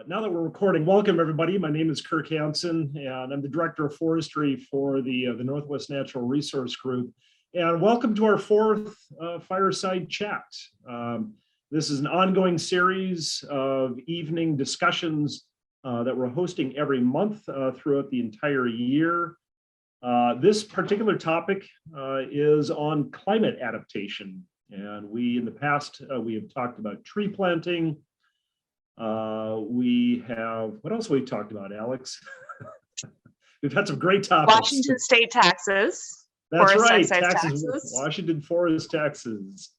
Now that we're recording, welcome everybody. My name is Kirk Hanson, and I'm the Director of Forestry for the Northwest Natural Resource Group. And welcome to our fourth Fireside Chat. This is an ongoing series of evening discussions that we're hosting every month throughout the entire year. This particular topic is on climate adaptation. And in the past, we have talked about tree planting. We have, what else have we talked about, Alex? We've had some great topics. Washington state taxes. That's right, taxes. Washington forest taxes.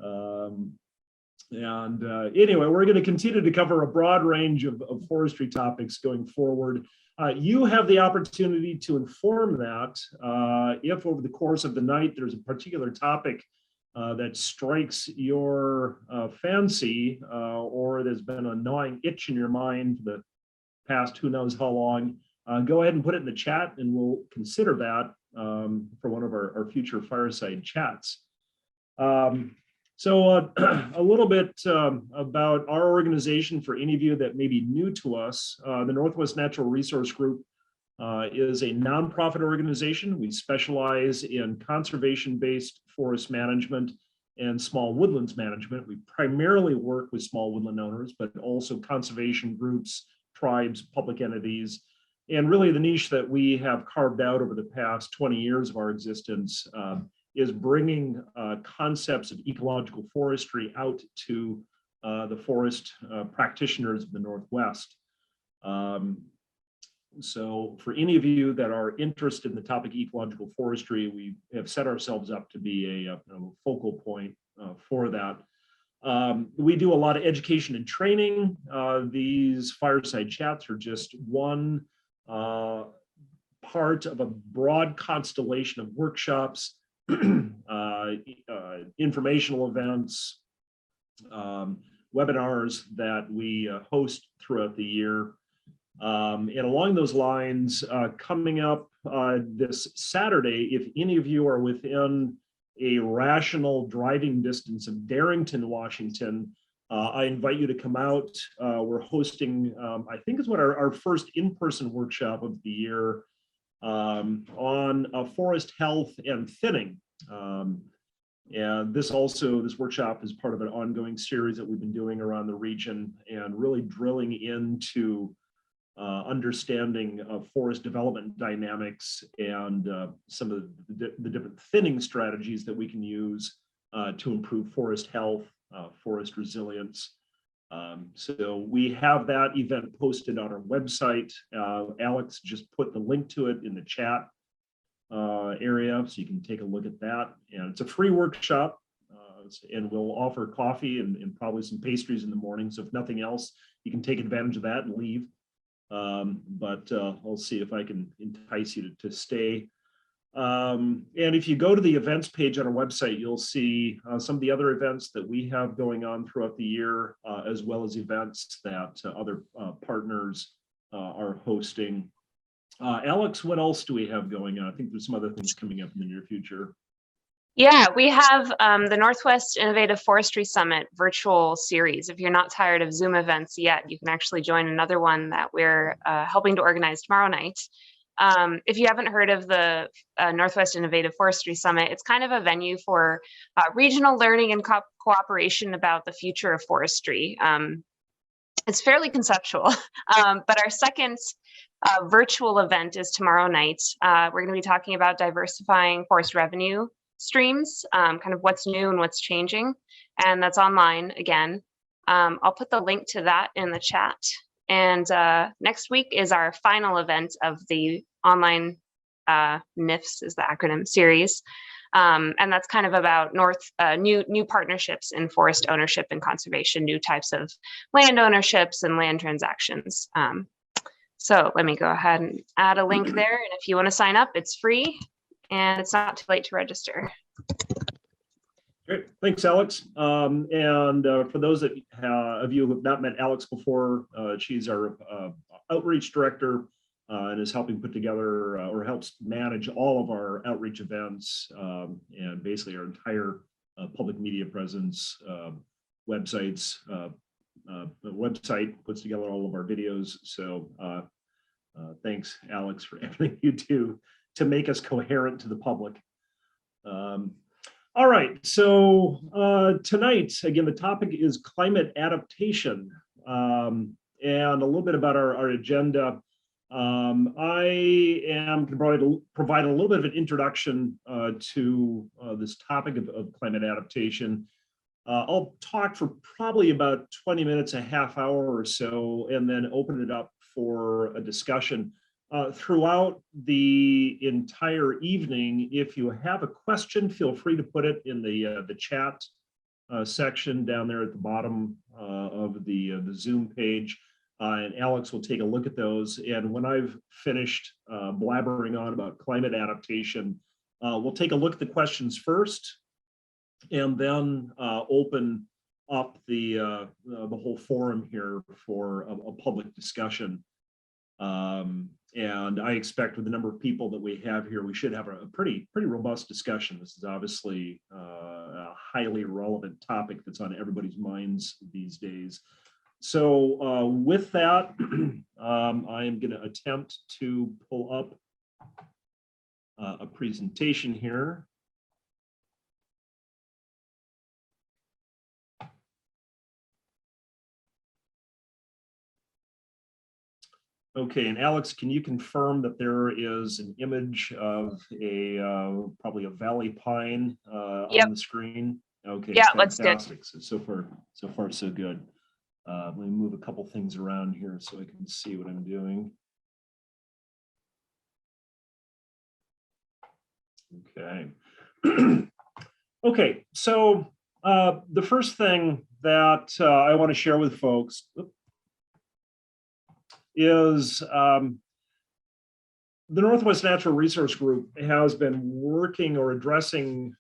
Anyway, we're going to continue to cover a broad range of forestry topics going forward. You have the opportunity to inform that if over the course of the night there's a particular topic that strikes your fancy or there's been a gnawing itch in your mind for the past who knows how long, go ahead and put it in the chat and we'll consider that for one of our future fireside chats. So a little bit about our organization for any of you that may be new to us. The Northwest Natural Resource Group is a nonprofit organization. We specialize in conservation-based forest management and small woodlands management. We primarily work with small woodland owners, but also conservation groups, tribes, public entities. And really the niche that we have carved out over the past 20 years of our existence is bringing concepts of ecological forestry out to the forest practitioners of the Northwest. So for any of you that are interested in the topic of ecological forestry, we have set ourselves up to be a focal point for that. We do a lot of education and training. These fireside chats are just one part of a broad constellation of workshops, informational events, webinars that we host throughout the year. And along those lines, coming up this Saturday, if any of you are within a rational driving distance of Darrington, Washington, I invite you to come out. We're hosting, I think is what our first in-person workshop of the year on forest health and thinning. And this workshop is part of an ongoing series that we've been doing around the region and really drilling into understanding of forest development dynamics and some of the different thinning strategies that we can use to improve forest health, forest resilience. So we have that event posted on our website. Alex just put the link to it in the chat area, so you can take a look at that. And it's a free workshop, and we'll offer coffee and probably some pastries in the morning. So if nothing else, you can take advantage of that and leave. But I'll see if I can entice you to stay. And if you go to the events page on our website, you'll see some of the other events that we have going on throughout the year, as well as events that other partners are hosting. Alex, what else do we have going on? I think there's some other things coming up in the near future. Yeah, we have the Northwest Innovative Forestry Summit virtual series. If you're not tired of Zoom events yet, you can actually join another one that we're helping to organize tomorrow night. If you haven't heard of the Northwest Innovative Forestry Summit, it's kind of a venue for regional learning and cooperation about the future of forestry. It's fairly conceptual, but our second virtual event is tomorrow night. We're going to be talking about diversifying forest revenue streams, kind of what's new and what's changing, and that's online again. I'll put the link to that in the chat. And next week is our final event of the online NIFS is the acronym series, and that's kind of about new partnerships in forest ownership and conservation, new types of land ownerships and land transactions. So let me go ahead and add a link there, and if you want to sign up, it's free. And it's not too late to register. Great, thanks, Alex. And for those of you who have not met Alex before, she's our outreach director and is helping put together or helps manage all of our outreach events and basically our entire public media presence, websites, website, puts together all of our videos. So thanks, Alex, for everything you do to make us coherent to the public. All right, so tonight, again, the topic is climate adaptation, and a little bit about our agenda. I am going to provide a little bit of an introduction to this topic of climate adaptation. I'll talk for probably about 20 minutes, a half hour or so, and then open it up for a discussion. Throughout the entire evening, if you have a question, feel free to put it in the chat section down there at the bottom of the Zoom page. And Alex will take a look at those. And when I've finished blabbering on about climate adaptation, we'll take a look at the questions first, and then open up the whole forum here for a public discussion. And I expect with the number of people that we have here, we should have a pretty robust discussion. This is obviously a highly relevant topic that's on everybody's minds these days. So with that, I am going to attempt to pull up a presentation here. Okay, and Alex, can you confirm that there is an image of probably a valley pine on the screen? Okay, yeah, fantastic. So far so good. Let me move a couple things around here so I can see what I'm doing. Okay. Okay, so the first thing that I want to share with folks is the Northwest Natural Resource Group has been working or addressing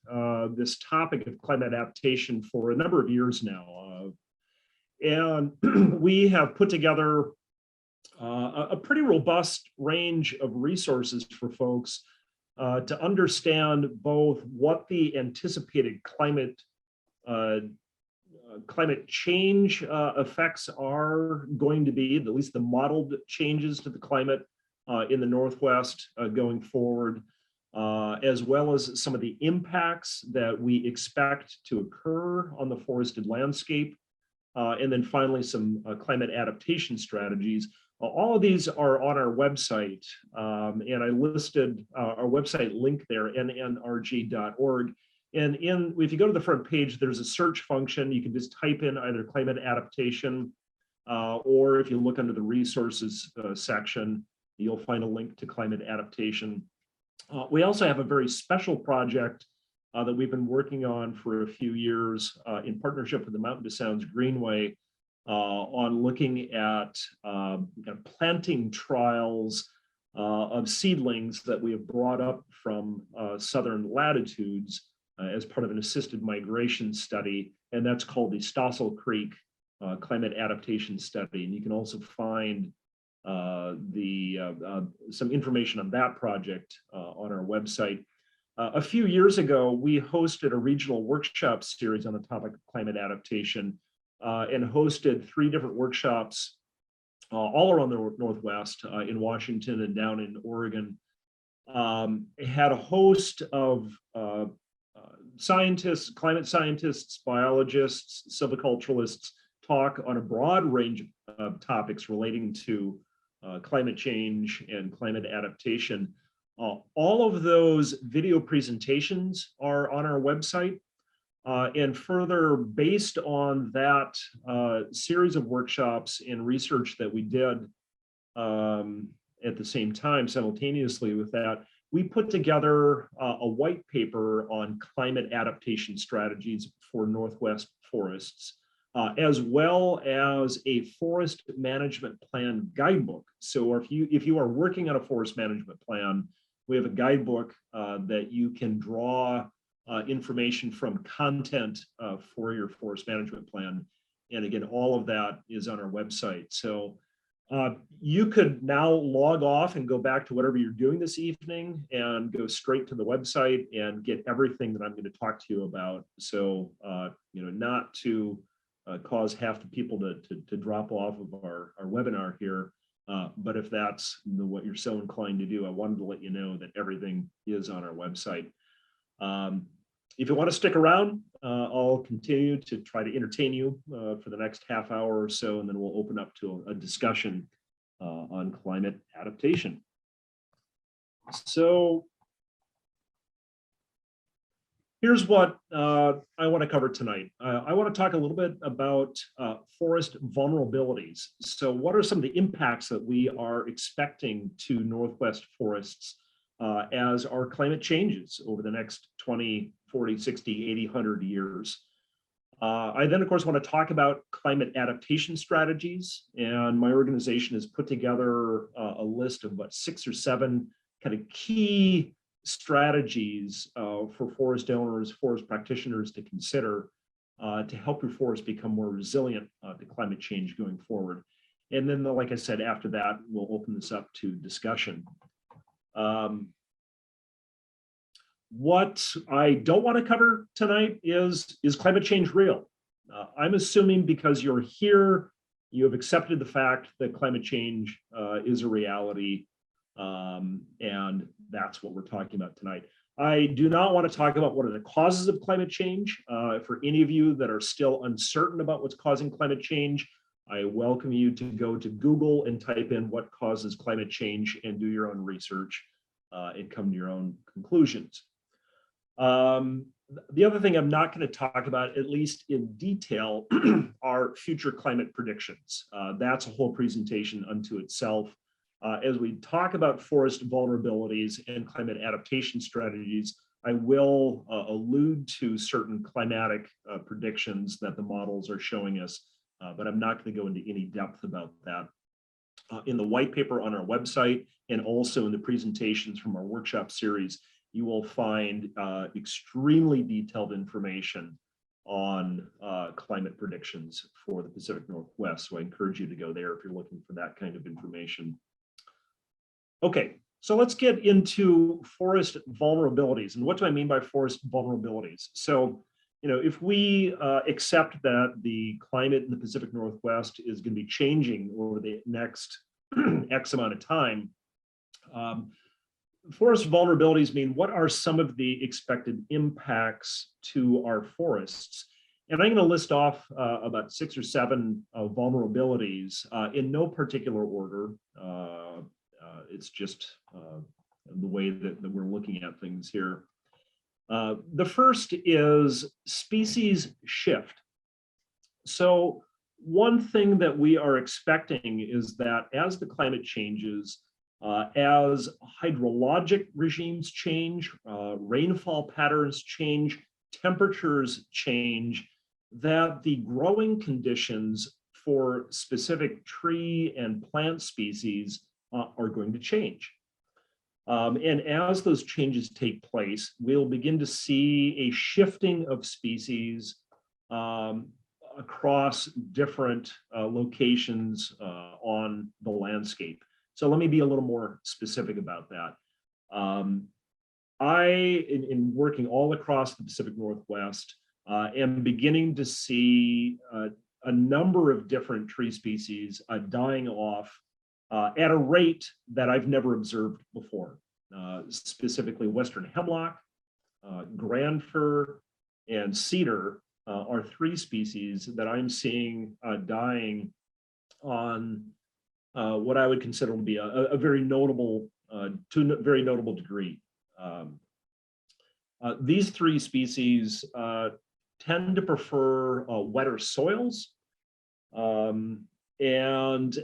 this topic of climate adaptation for a number of years now. And we have put together a pretty robust range of resources for folks to understand both what the anticipated climate change effects are going to be, at least the modeled changes to the climate in the Northwest going forward, as well as some of the impacts that we expect to occur on the forested landscape. And then finally, some climate adaptation strategies. All of these are on our website, and I listed our website link there, nnrg.org. And if you go to the front page, there's a search function. You can just type in either climate adaptation, or if you look under the resources section, you'll find a link to climate adaptation. We also have a very special project that we've been working on for a few years in partnership with the Mountain to Sounds Greenway on looking at planting trials of seedlings that we have brought up from southern latitudes as part of an assisted migration study, and that's called the Stossel Creek Climate Adaptation Study. And you can also find some information on that project on our website. A few years ago, we hosted a regional workshop series on the topic of climate adaptation and hosted 3 different workshops all around the Northwest, in Washington and down in Oregon. Had a host of scientists, climate scientists, biologists, silviculturalists talk on a broad range of topics relating to climate change and climate adaptation. All of those video presentations are on our website. And further, based on that series of workshops and research that we did at the same time, simultaneously with that, we put together a white paper on climate adaptation strategies for Northwest forests, as well as a forest management plan guidebook. So if you are working on a forest management plan, we have a guidebook that you can draw information from content for your forest management plan. And again, all of that is on our website. So you could now log off and go back to whatever you're doing this evening and go straight to the website and get everything that I'm going to talk to you about. So, not to cause half the people to drop off of our webinar here. But if that's what you're so inclined to do, I wanted to let you know that everything is on our website. If you want to stick around, I'll continue to try to entertain you for the next half hour or so, and then we'll open up to a discussion on climate adaptation. So here's what I want to cover tonight. I want to talk a little bit about forest vulnerabilities. So what are some of the impacts that we are expecting to Northwest forests as our climate changes over the next 20, 40, 60, 80, 100 years? I then, of course, want to talk about climate adaptation strategies. And my organization has put together a list of about 6 or 7 kind of key strategies for forest owners, forest practitioners to consider to help your forest become more resilient to climate change going forward. And then, like I said, after that, we'll open this up to discussion. What I don't want to cover tonight is climate change real? I'm assuming because you're here, you have accepted the fact that climate change is a reality. And that's what we're talking about tonight. I do not want to talk about what are the causes of climate change. For any of you that are still uncertain about what's causing climate change, I welcome you to go to Google and type in what causes climate change and do your own research and come to your own conclusions. The other thing I'm not going to talk about, at least in detail, are future climate predictions. That's a whole presentation unto itself. As we talk about forest vulnerabilities and climate adaptation strategies, I will allude to certain climatic predictions that the models are showing us, but I'm not going to go into any depth about that. In the white paper on our website and also in the presentations from our workshop series, you will find extremely detailed information on climate predictions for the Pacific Northwest. So I encourage you to go there if you're looking for that kind of information. Okay, so let's get into forest vulnerabilities. And what do I mean by forest vulnerabilities? So, if we accept that the climate in the Pacific Northwest is going to be changing over the next X amount of time, forest vulnerabilities mean what are some of the expected impacts to our forests? And I'm going to list off about 6 or 7 vulnerabilities in no particular order. It's just the way that we're looking at things here. The first is species shift. So one thing that we are expecting is that as the climate changes, as hydrologic regimes change, rainfall patterns change, temperatures change, that the growing conditions for specific tree and plant species are going to change. And as those changes take place, we'll begin to see a shifting of species across different locations on the landscape. So let me be a little more specific about that. In working all across the Pacific Northwest, am beginning to see a number of different tree species dying off at a rate that I've never observed before. Specifically, western hemlock, grand fir, and cedar are 3 species that I'm seeing dying on what I would consider to be a very notable, to a very notable degree. These 3 species tend to prefer wetter soils, and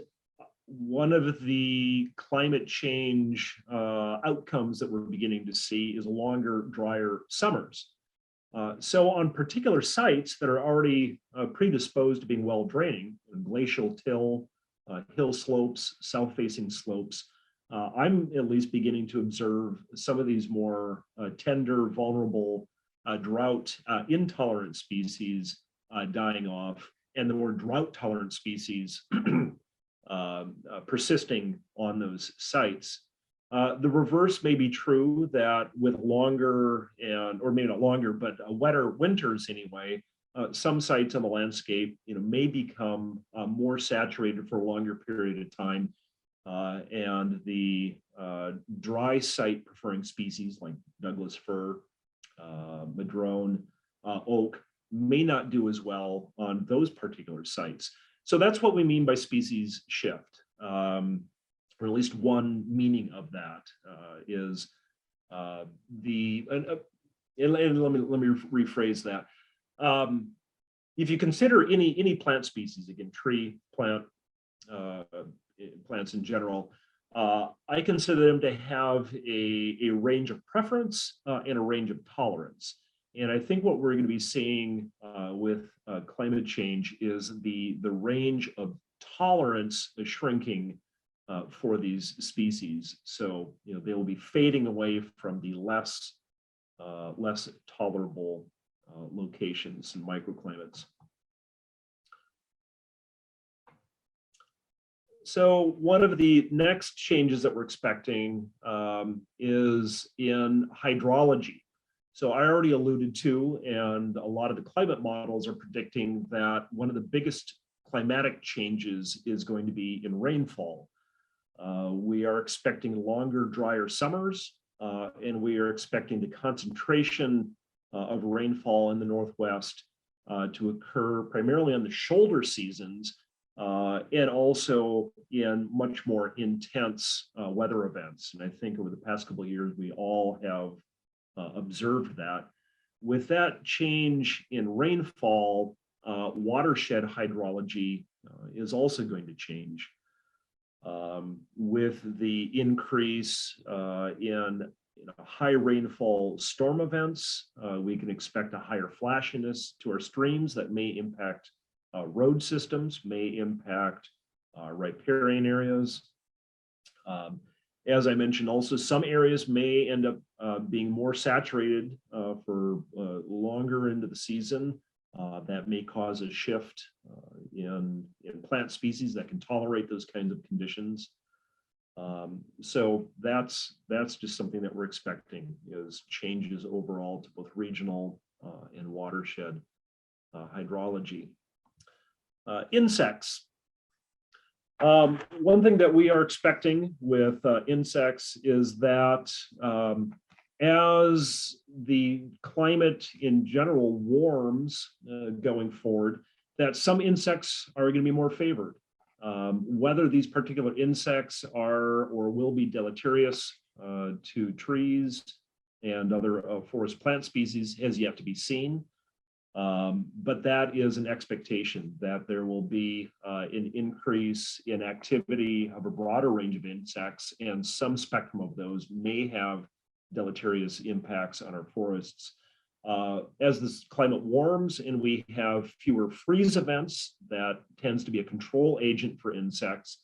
one of the climate change outcomes that we're beginning to see is longer, drier summers. So on particular sites that are already predisposed to being well draining, glacial till, hill slopes, south-facing slopes, I'm at least beginning to observe some of these more tender, vulnerable, drought intolerant species dying off, and the more drought-tolerant species persisting on those sites. The reverse may be true, that with longer or maybe not longer, but wetter winters anyway, some sites on the landscape, may become more saturated for a longer period of time, and the dry site preferring species like Douglas fir, madrone, oak may not do as well on those particular sites. So that's what we mean by species shift, or at least one meaning of that is and let me rephrase that. If you consider any plant species, again, tree, plant, plants in general, I consider them to have a range of preference and a range of tolerance. And I think what we're going to be seeing with climate change is the range of tolerance is shrinking for these species. So, they will be fading away from the less tolerable locations and microclimates. So one of the next changes that we're expecting is in hydrology. So I already alluded to, and a lot of the climate models are predicting that one of the biggest climatic changes is going to be in rainfall. We are expecting longer, drier summers, and we are expecting the concentration of rainfall in the Northwest to occur primarily on the shoulder seasons, and also in much more intense weather events. And I think over the past couple of years, we all have observed that. With that change in rainfall, watershed hydrology is also going to change. With the increase in high rainfall storm events, we can expect a higher flashiness to our streams that may impact road systems, may impact riparian areas. As I mentioned, also some areas may end up being more saturated for longer into the season. That may cause a shift in plant species that can tolerate those kinds of conditions. So that's just something that we're expecting, is changes overall to both regional and watershed hydrology. Insects. One thing that we are expecting with insects is that as the climate in general warms going forward, that some insects are going to be more favored. Whether these particular insects are or will be deleterious to trees and other forest plant species has yet to be seen. But that is an expectation that there will be an increase in activity of a broader range of insects, and some spectrum of those may have deleterious impacts on our forests. As this climate warms and we have fewer freeze events, that tends to be a control agent for insects.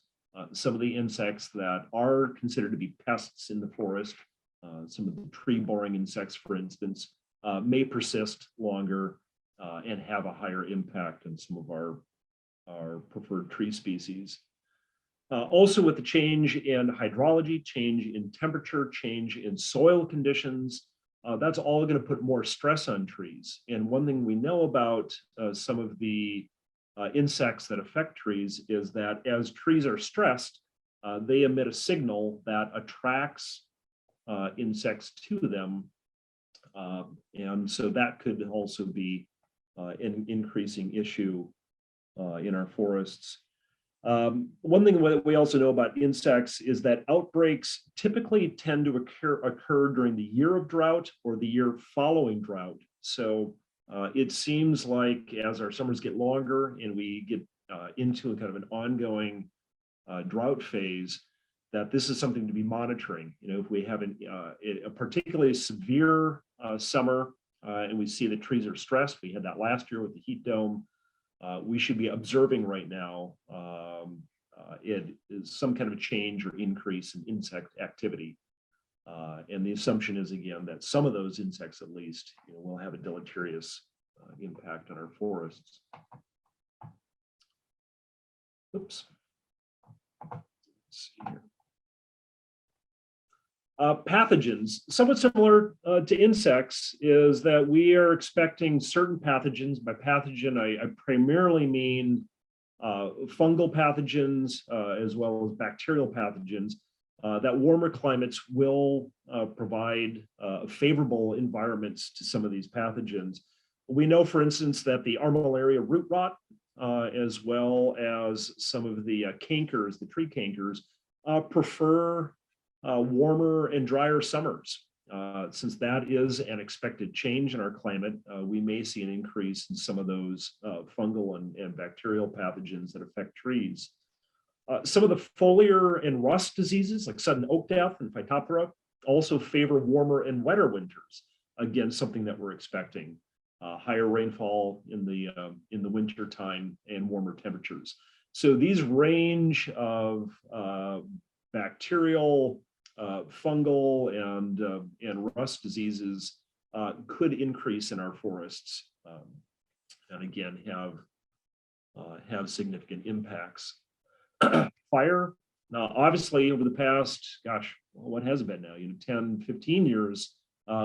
Some of the insects that are considered to be pests in the forest, some of the tree-boring insects, for instance, may persist longer and have a higher impact on some of our preferred tree species. Also, with the change in hydrology, change in temperature, change in soil conditions, that's all going to put more stress on trees. And one thing we know about some of the insects that affect trees is that as trees are stressed, they emit a signal that attracts insects to them. And so that could also be an increasing issue in our forests. One thing that we also know about insects is that outbreaks typically tend to occur during the year of drought or the year following drought. So it seems like as our summers get longer and we get into a kind of an ongoing drought phase, that this is something to be monitoring. If we have a particularly severe summer and we see the trees are stressed, we had that last year with the heat dome, we should be observing right now it is some kind of a change or increase in insect activity. And the assumption is, again, that some of those insects at least will have a deleterious impact on our forests. Oops. Let's see here. Pathogens, somewhat similar to insects, is that we are expecting certain pathogens. By pathogen, I primarily mean fungal pathogens as well as bacterial pathogens, that warmer climates will provide favorable environments to some of these pathogens. We know, for instance, that the armillaria root rot, as well as some of the cankers, the tree cankers, prefer warmer and drier summers. Since that is an expected change in our climate, we may see an increase in some of those fungal and bacterial pathogens that affect trees. Some of the foliar and rust diseases like sudden oak death and Phytophthora also favor warmer and wetter winters. Again, something that we're expecting. Higher rainfall in the winter time and warmer temperatures. So these range of bacterial, fungal, and rust diseases could increase in our forests, and again have significant impacts. Fire, obviously over the past, gosh, what has it been now, 10, 15 years,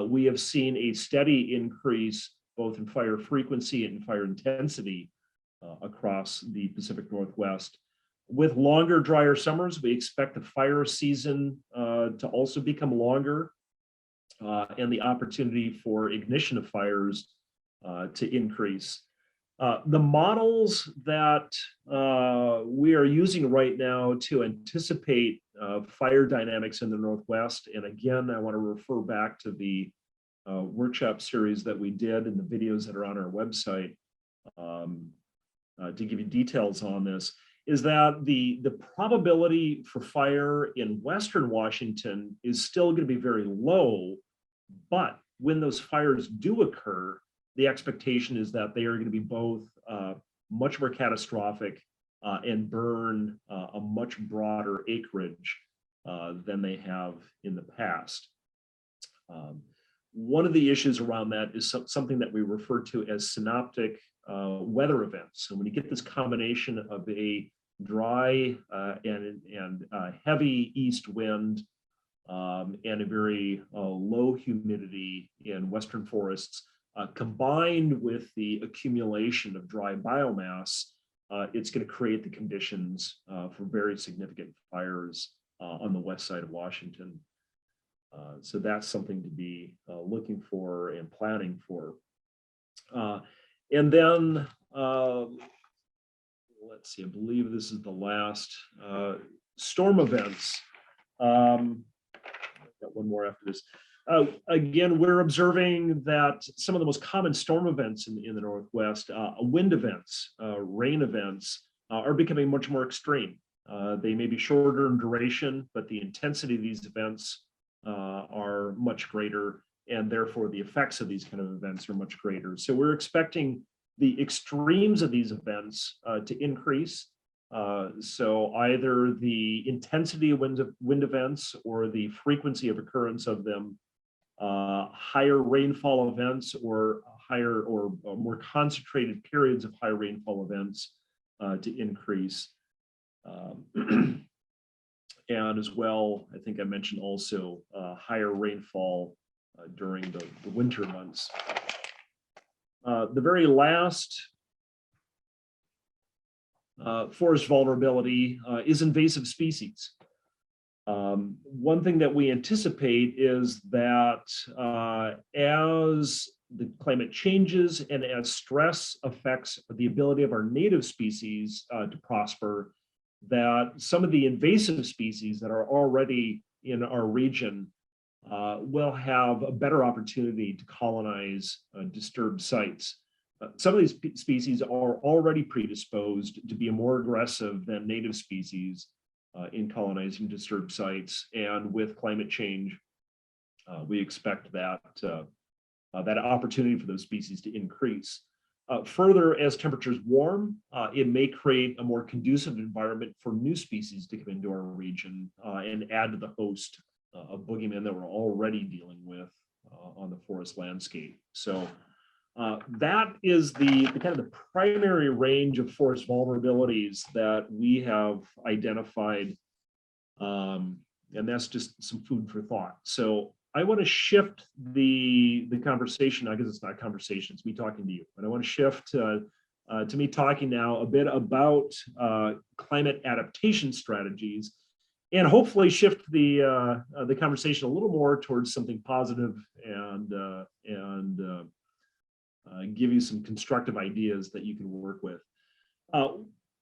we have seen a steady increase both in fire frequency and fire intensity across the Pacific Northwest. With longer, drier summers, we expect the fire season to also become longer, and the opportunity for ignition of fires to increase. The models that we are using right now to anticipate fire dynamics in the Northwest, and again, I want to refer back to the workshop series that we did and the videos that are on our website to give you details on this, is that the probability for fire in Western Washington is still going to be very low, but when those fires do occur, the expectation is that they are going to be both much more catastrophic and burn a much broader acreage than they have in the past. One of the issues around that is something that we refer to as synoptic weather events. So when you get this combination of a dry and heavy east wind and a very low humidity in western forests, combined with the accumulation of dry biomass, it's going to create the conditions for very significant fires on the west side of Washington. So that's something to be looking for and planning for. And then, let's see, I believe this is the last, storm events. I've got one more after this. Again, we're observing that some of the most common storm events in the Northwest, wind events, rain events, are becoming much more extreme. They may be shorter in duration, but the intensity of these events are much greater, and therefore the effects of these kind of events are much greater. So we're expecting the extremes of these events to increase. So either the intensity of wind events or the frequency of occurrence of them, higher rainfall events or higher or more concentrated periods of high rainfall events to increase. And as well, I think I mentioned also higher rainfall during the winter months. The very last forest vulnerability is invasive species. One thing that we anticipate is that as the climate changes and as stress affects the ability of our native species to prosper, that some of the invasive species that are already in our region will have a better opportunity to colonize disturbed sites. Some of these species are already predisposed to be more aggressive than native species in colonizing disturbed sites, and with climate change, we expect that that opportunity for those species to increase. Further, as temperatures warm, it may create a more conducive environment for new species to come into our region and add to the host of boogeymen that we're already dealing with on the forest landscape. So that is the kind of the primary range of forest vulnerabilities that we have identified And that's just some food for thought. So I want to shift the conversation. I guess it's not conversation, it's me talking to you, but I want to shift to me talking now a bit about climate adaptation strategies, and hopefully shift the conversation a little more towards something positive and give you some constructive ideas that you can work with.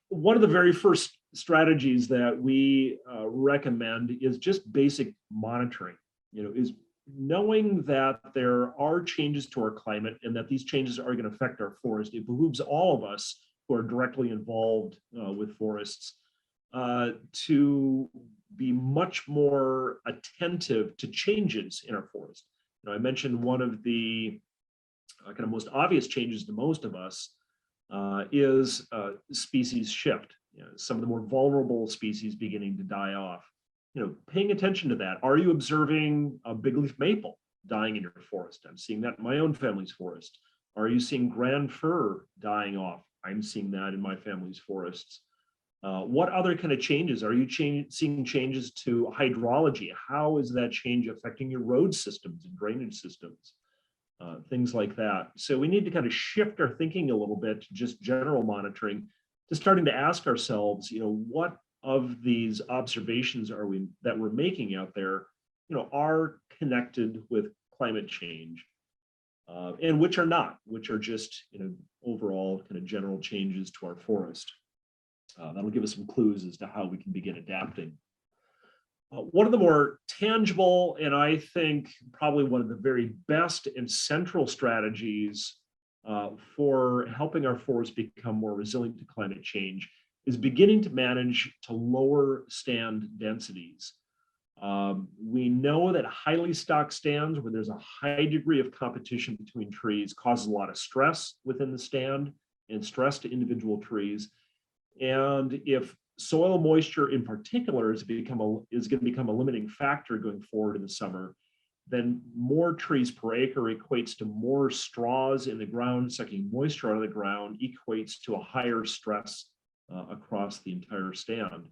One of the very first strategies that we recommend is just basic monitoring. Is knowing that there are changes to our climate and that these changes are going to affect our forest. It behooves all of us who are directly involved with forests to be much more attentive to changes in our forest. I mentioned one of the kind of most obvious changes to most of us is species shift. Some of the more vulnerable species beginning to die off. Paying attention to that. Are you observing a big leaf maple dying in your forest? I'm seeing that in my own family's forest. Are you seeing grand fir dying off? I'm seeing that in my family's forests. What other kind of changes? Are you seeing changes to hydrology? How is that change affecting your road systems and drainage systems? Things like that. So we need to kind of shift our thinking a little bit to just general monitoring, to starting to ask ourselves, what of these observations that we're making out there, are connected with climate change, and which are not, which are just, overall kind of general changes to our forest. That'll give us some clues as to how we can begin adapting. One of the more tangible, and I think probably one of the very best and central strategies for helping our forests become more resilient to climate change is beginning to manage to lower stand densities. We know that highly stocked stands where there's a high degree of competition between trees causes a lot of stress within the stand and stress to individual trees. And if soil moisture in particular is going to become a limiting factor going forward in the summer, then more trees per acre equates to more straws in the ground, sucking moisture out of the ground, equates to a higher stress across the entire stand.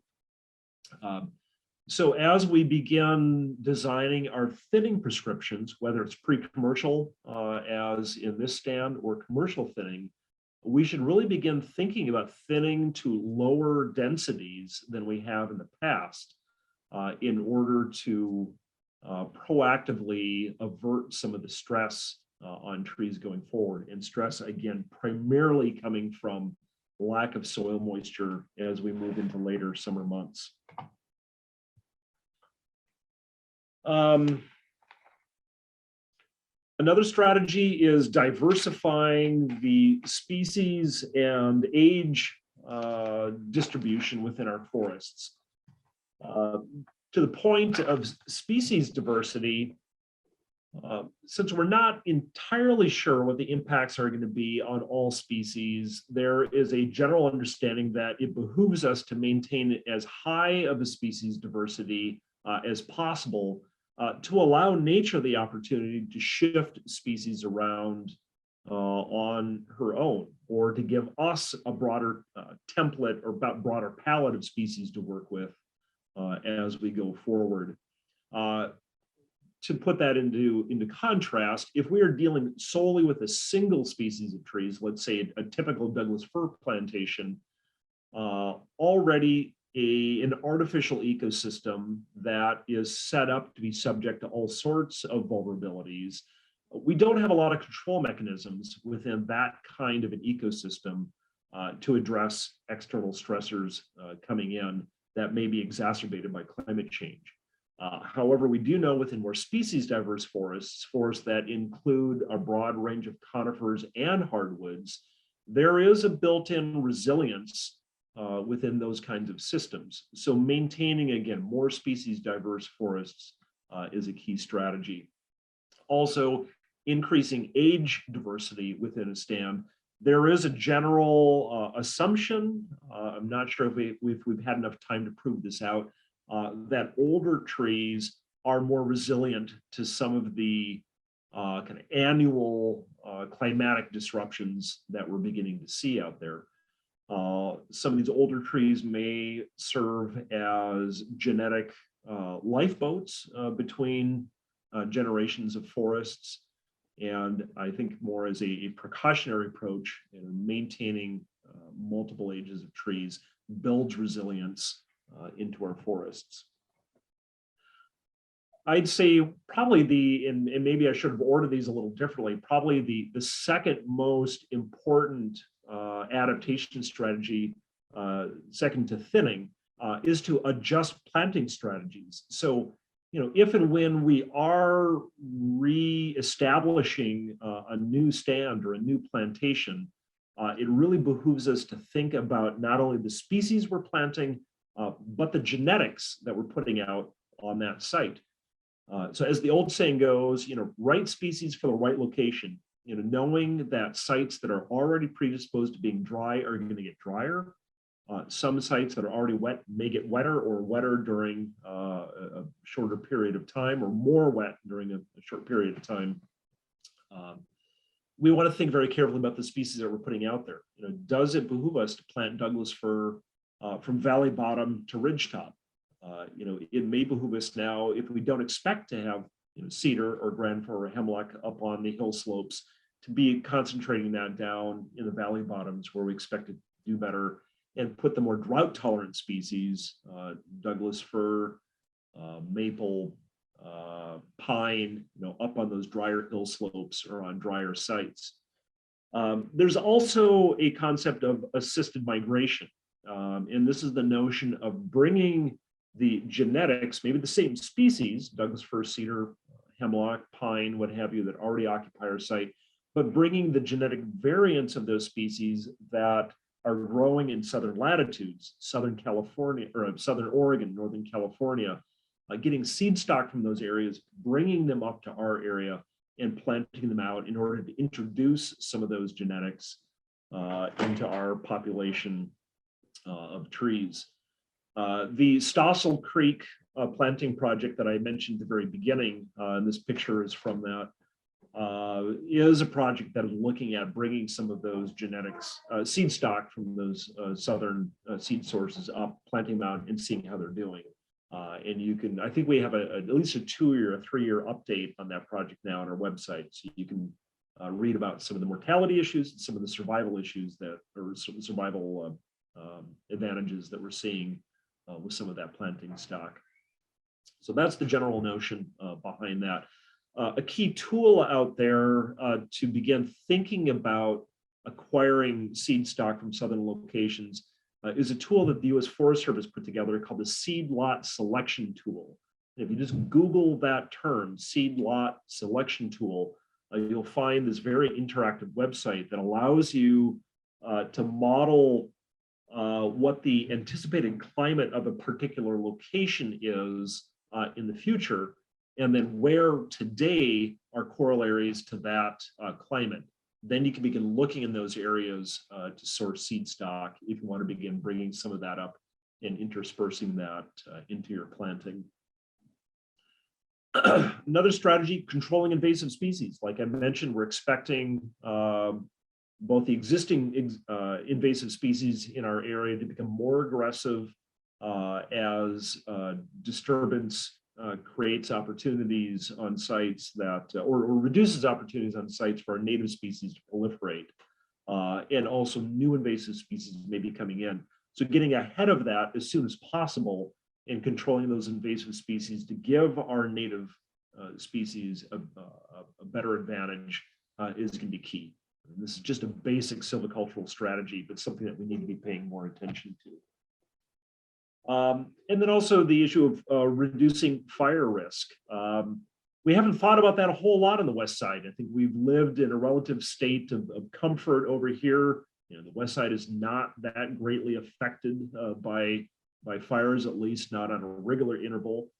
So as we begin designing our thinning prescriptions, whether it's pre-commercial, as in this stand, or commercial thinning, we should really begin thinking about thinning to lower densities than we have in the past in order to proactively avert some of the stress on trees going forward. And stress, again, primarily coming from lack of soil moisture as we move into later summer months. Another strategy is diversifying the species and age distribution within our forests. To the point of species diversity, since we're not entirely sure what the impacts are going to be on all species, there is a general understanding that it behooves us to maintain as high of a species diversity as possible to allow nature the opportunity to shift species around on her own, or to give us a broader template or broader palette of species to work with as we go forward. To put that into contrast, if we are dealing solely with a single species of trees, let's say a typical Douglas fir plantation, already an artificial ecosystem that is set up to be subject to all sorts of vulnerabilities, we don't have a lot of control mechanisms within that kind of an ecosystem to address external stressors coming in that may be exacerbated by climate change. However, we do know within more species diverse forests that include a broad range of conifers and hardwoods, there is a built-in resilience within those kinds of systems. So maintaining, again, more species diverse forests is a key strategy. Also, increasing age diversity within a stand. There is a general assumption, I'm not sure if we've had enough time to prove this out, that older trees are more resilient to some of the kind of annual climatic disruptions that we're beginning to see out there. Some of these older trees may serve as genetic lifeboats between generations of forests. And I think more as a precautionary approach, maintaining multiple ages of trees builds resilience into our forests. I'd say probably and maybe I should have ordered these a little differently, probably the second most important adaptation strategy, second to thinning, is to adjust planting strategies. So, if and when we are re-establishing a new stand or a new plantation, it really behooves us to think about not only the species we're planting, but the genetics that we're putting out on that site. So as the old saying goes, right species for the right location, knowing that sites that are already predisposed to being dry are going to get drier. Some sites that are already wet may get wetter or wetter during a shorter period of time, or more wet during a short period of time. We want to think very carefully about the species that we're putting out there. Does it behoove us to plant Douglas fir from valley bottom to ridgetop? It may behoove us now, if we don't expect to have cedar or grand fir or hemlock up on the hill slopes, to be concentrating that down in the valley bottoms where we expect to do better, and put the more drought tolerant species, Douglas fir, maple, pine, up on those drier hill slopes or on drier sites. There's also a concept of assisted migration. And this is the notion of bringing the genetics, maybe the same species, Douglas fir, cedar, hemlock, pine, what have you, that already occupy our site, but bringing the genetic variants of those species that are growing in southern latitudes, Southern California, or Southern Oregon, Northern California, getting seed stock from those areas, bringing them up to our area and planting them out in order to introduce some of those genetics into our population of trees. The Stossel Creek planting project that I mentioned at the very beginning, and this picture is from that, is a project that is looking at bringing some of those genetics, seed stock from those southern seed sources up, planting them out and seeing how they're doing. And you can, I think we have at least a 2-year, 3-year update on that project now on our website. So you can read about some of the mortality issues and some of the survival issues that, or survival advantages that we're seeing with some of that planting stock. So that's the general notion behind that. A key tool out there to begin thinking about acquiring seed stock from southern locations is a tool that the U.S. Forest Service put together called the Seed Lot Selection Tool. And if you just Google that term, Seed Lot Selection Tool, you'll find this very interactive website that allows you to model what the anticipated climate of a particular location is in the future, and then where today are corollaries to that climate. Then you can begin looking in those areas to source seed stock if you want to begin bringing some of that up and interspersing that into your planting. Another strategy, controlling invasive species. Like I mentioned, we're expecting both the existing invasive species in our area to become more aggressive as disturbance creates opportunities on sites that, or reduces opportunities on sites for our native species to proliferate. And also new invasive species may be coming in. So getting ahead of that as soon as possible and controlling those invasive species to give our native species a better advantage is going to be key. And this is just a basic silvicultural strategy, but something that we need to be paying more attention to. And then also the issue of reducing fire risk. We haven't thought about that a whole lot on the West Side. I think we've lived in a relative state of comfort over here. The West Side is not that greatly affected by fires, at least not on a regular interval.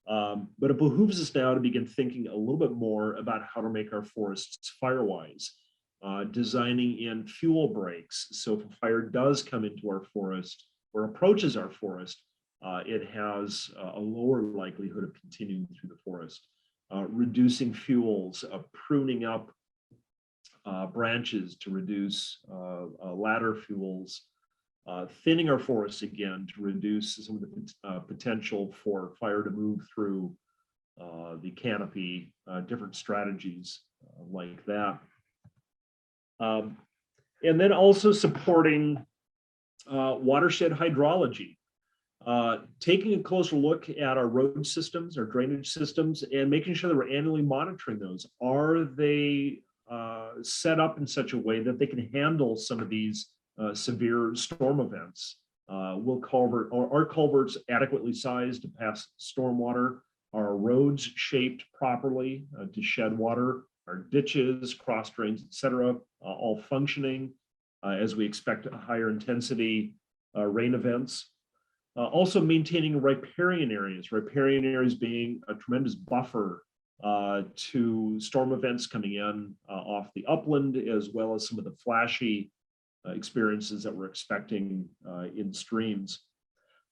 But it behooves us now to begin thinking a little bit more about how to make our forests fire-wise, designing in fuel breaks. So if a fire does come into our forest or approaches our forest, it has a lower likelihood of continuing through the forest. Reducing fuels, pruning up branches to reduce ladder fuels, thinning our forests again to reduce some of the potential for fire to move through the canopy, different strategies like that. And then also supporting watershed hydrology, taking a closer look at our road systems, our drainage systems, and making sure that we're annually monitoring those. Are they set up in such a way that they can handle some of these severe storm events? Are culverts adequately sized to pass stormwater? Are roads shaped properly to shed water? Are ditches, cross drains, etc., all functioning as we expect higher intensity rain events? Also maintaining riparian areas being a tremendous buffer to storm events coming in off the upland, as well as some of the flashy experiences that we're expecting in streams.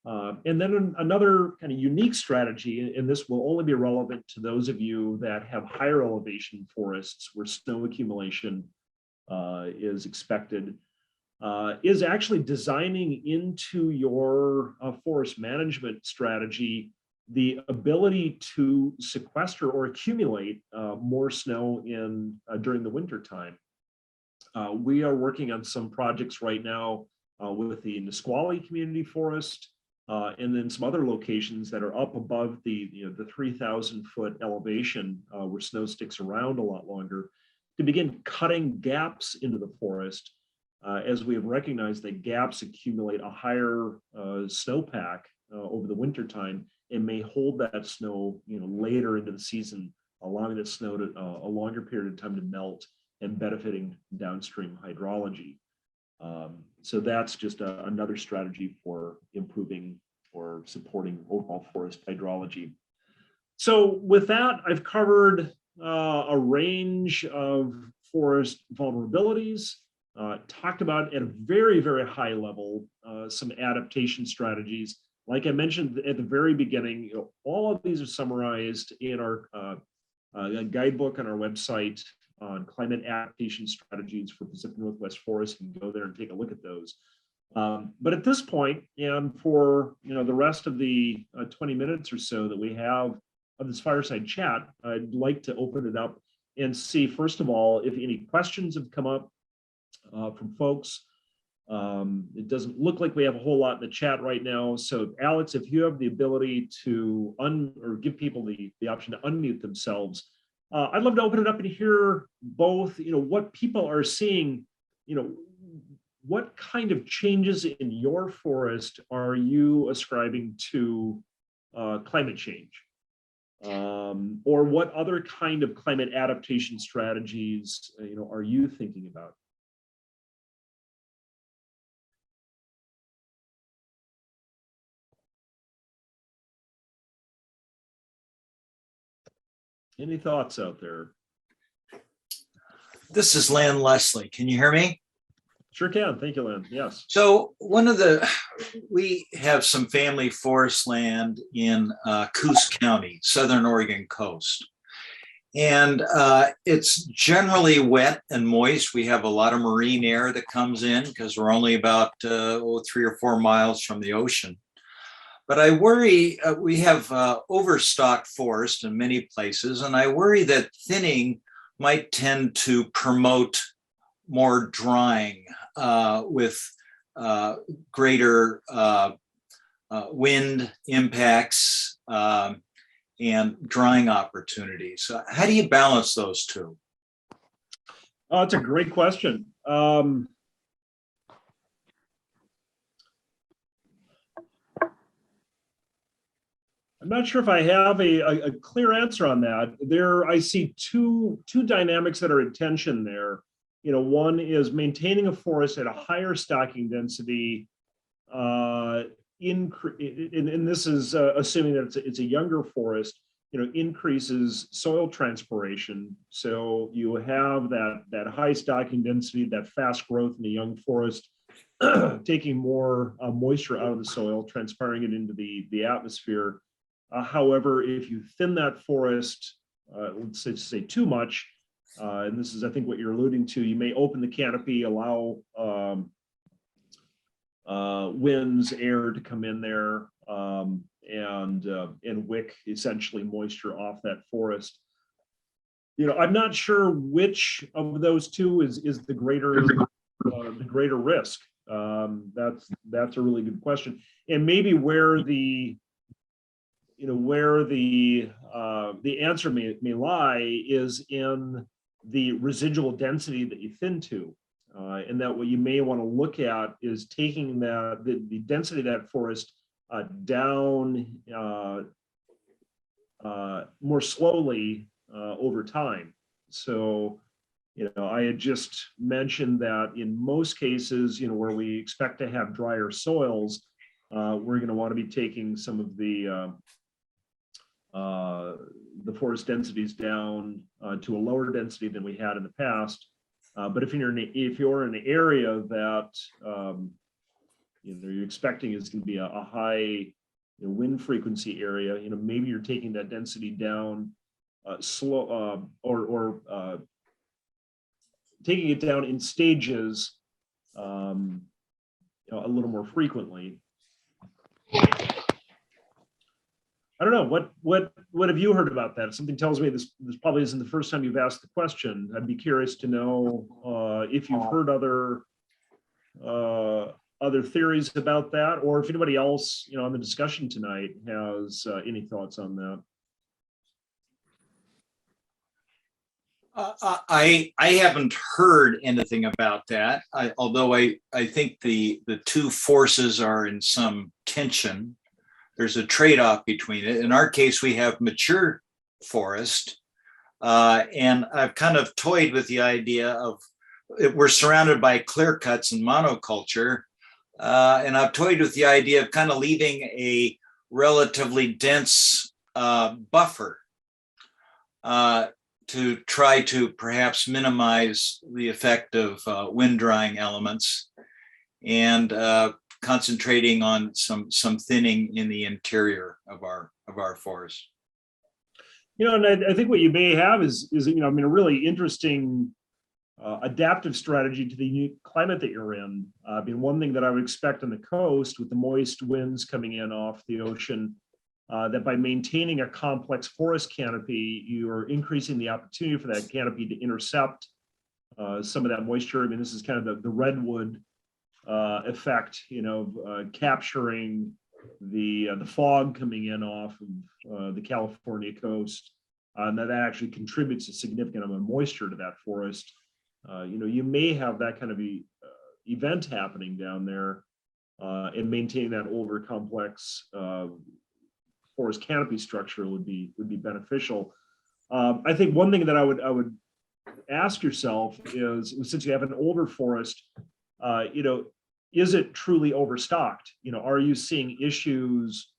And then another kind of unique strategy, and this will only be relevant to those of you that have higher elevation forests where snow accumulation is expected, is actually designing into your forest management strategy the ability to sequester or accumulate more snow during the winter time. We are working on some projects right now with the Nisqually Community Forest, and then some other locations that are up above the 3,000 foot elevation where snow sticks around a lot longer, to begin cutting gaps into the forest, as we have recognized that gaps accumulate a higher snowpack over the winter time and may hold that snow later into the season, allowing the snow to a longer period of time to melt and benefiting downstream hydrology. So that's just another strategy for improving or supporting overall forest hydrology. So with that, I've covered a range of forest vulnerabilities, talked about at a very, very high level some adaptation strategies. Like I mentioned at the very beginning, all of these are summarized in our guidebook on our website on Climate Adaptation Strategies for Pacific Northwest Forests. You can go there and take a look at those. But at this point, and for the rest of the 20 minutes or so that we have of this fireside chat, I'd like to open it up and see, first of all, if any questions have come up from folks. It doesn't look like we have a whole lot in the chat right now. So Alex, if you have the ability to give people the option to unmute themselves, I'd love to open it up and hear both, what people are seeing, what kind of changes in your forest are you ascribing to climate change? Or what other kind of climate adaptation strategies, are you thinking about? Any thoughts out there? This is Len Leslie. Can you hear me? Sure can. Thank you, Len. Yes. So we have some family forest land in Coos County, Southern Oregon coast. And it's generally wet and moist. We have a lot of marine air that comes in because we're only about 3 or 4 miles from the ocean. But I worry, we have overstocked forest in many places, and I worry that thinning might tend to promote more drying with greater wind impacts and drying opportunities. How do you balance those two? Oh, it's a great question. I'm not sure if I have a clear answer on that. I see two dynamics that are in tension there. One is maintaining a forest at a higher stocking density, and this is assuming that it's a younger forest, increases soil transpiration. So you have that high stocking density, that fast growth in the young forest, taking more moisture out of the soil, transpiring it into the atmosphere. However, if you thin that forest, let's say too much, and this is, I think, what you're alluding to, you may open the canopy, allow winds, air to come in there, and wick essentially moisture off that forest. I'm not sure which of those two is the greater risk. That's a really good question, and maybe where the answer may lie is in the residual density that you thin to, and that what you may want to look at is taking the density of that forest down more slowly over time. So, I had just mentioned that in most cases, where we expect to have drier soils, we're going to want to be taking some of the forest densities down to a lower density than we had in the past. But if you're in an area that you're expecting is going to be a high wind frequency area, maybe you're taking that density down slow, or taking it down in stages a little more frequently. I don't know, what have you heard about that? Something tells me this probably isn't the first time you've asked the question. I'd be curious to know if you've heard other theories about that, or if anybody else on the discussion tonight has any thoughts on that. I haven't heard anything about that, although I think the two forces are in some tension. There's a trade-off between it. In our case, we have mature forest, and I've kind of toyed with the idea of we're surrounded by clear cuts and monoculture, and I've toyed with the idea of kind of leaving a relatively dense buffer to try to perhaps minimize the effect of wind drying elements, and concentrating on some thinning in the interior of our forest. And I think what you may have is a really interesting adaptive strategy to the unique climate that you're in. One thing that I would expect on the coast with the moist winds coming in off the ocean, that by maintaining a complex forest canopy, you're increasing the opportunity for that canopy to intercept some of that moisture. This is kind of the redwood effect, capturing the fog coming in off of the California coast, and that actually contributes a significant amount of moisture to that forest. You may have that kind of event happening down there, and maintaining that older complex forest canopy structure would be beneficial. I think one thing that I would ask yourself is, since you have an older forest, is it truly overstocked? Are you seeing issues